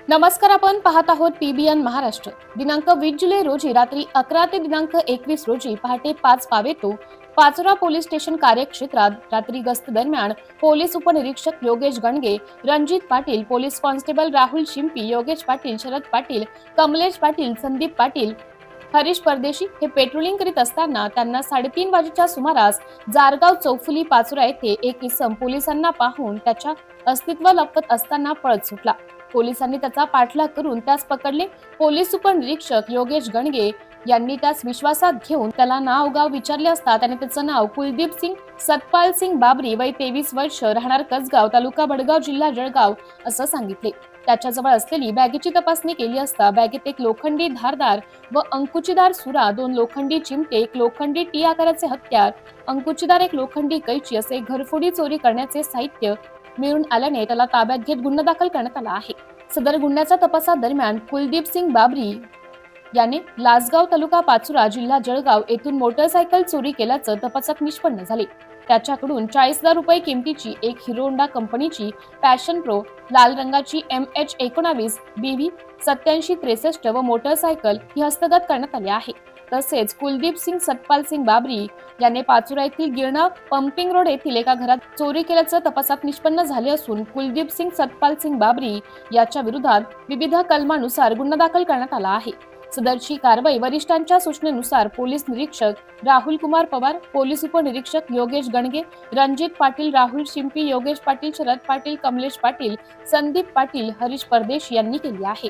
नमस्कार, आपण पाहत आहोत पीबीएन महाराष्ट्र। दिनांक 20 जुलै रोजी रात्री 11 ते दिनांक 21 रोजी पहाटे 5 वाजेतो पाचोरा पोलीस स्टेशन कार्यक्षेत्रात रात्री गस्त दरम्यान पोलीस उपनिरीक्षक योगेश गणगे, रणजित पाटील, पोलीस कॉन्स्टेबल राहुल शिंपी, योगेश पाटील, शरद पाटील, कमलेश पाटील, संदीप पाटील, हरीश परदेशी हे पेट्रोलिंग करीत असताना त्यांना 3:30 वाजेच्या सुमारास जारगाव चौफुली पाचोरा येथे एक इसम पोलिसांना पाहून त्याच्या अस्तित्व लपवत असताना पळत सुटला। पोलिसांनी त्याचा पाठलाग करून त्यास पकडले। पोलीस उपनिरीक्षक योगेश गणगे यांनी त्यास विश्वासात घेऊन त्याला नाव गाव विचारले असता त्याने त्याचं नाव कुलदीप सिंग सतपाल सिंग बाबरी, वय 23 वर्ष, राहणार कसगाव, तालुका बडगाव, जिल्हा जळगाव असं सांगितले। त्याच्याजवळ असलेली बॅगेची तपासणी केली असता बॅगेत एक लोखंडी धारदार व अंकुचीदार सुरा, 2 लोखंडी चिमटे, एक लोखंडी टी आकाराचे हत्यार, अंकुचीदार एक लोखंडी कैची असे घरफोडी चोरी करण्याचे साहित्य मिळून आल्याने त्याला ताब्यात घेत गुन्हा दाखल करण्यात आला आहे। सदर गुन्ह्याच्या तपासादरम्यान कुलदीप सिंग बाबरी याने लासगाव, तालुका पाचोरा, जिल्हा जळगाव येथून मोटरसायकल चोरी केल्याचं तपासात निष्पन्न झाले। त्याच्याकडून 40,000 रुपये किमतीची एक हिरो होंडा कंपनीची पॅशन प्रो लाल रंगाची MH19 BV 8763 व मोटरसायकल ही हस्तगत करण्यात आली आहे। तसेच कुलदीप सिंग सतपाल सिंग बाबरी याने पाचोरा येथील गिरणा पंपिंग रोड येथील एका घरात चोरी केल्याचं तपासात निष्पन्न झाले असून कुलदीप सिंग सतपाल सिंग बाबरी याच्या विरोधात विविध कलमानुसार गुन्हा दाखल करण्यात आला आहे। सदरची कारवाई वरिष्ठांच्या सूचनेनुसार पोलीस निरीक्षक राहुल कुमार पवार, पोलीस उपनिरीक्षक योगेश गणगे, रणजित पाटील, राहुल शिंपी, योगेश पाटील, शरद पाटील, कमलेश पाटील, संदीप पाटील, हरीश परदेश यांनी केली आहे।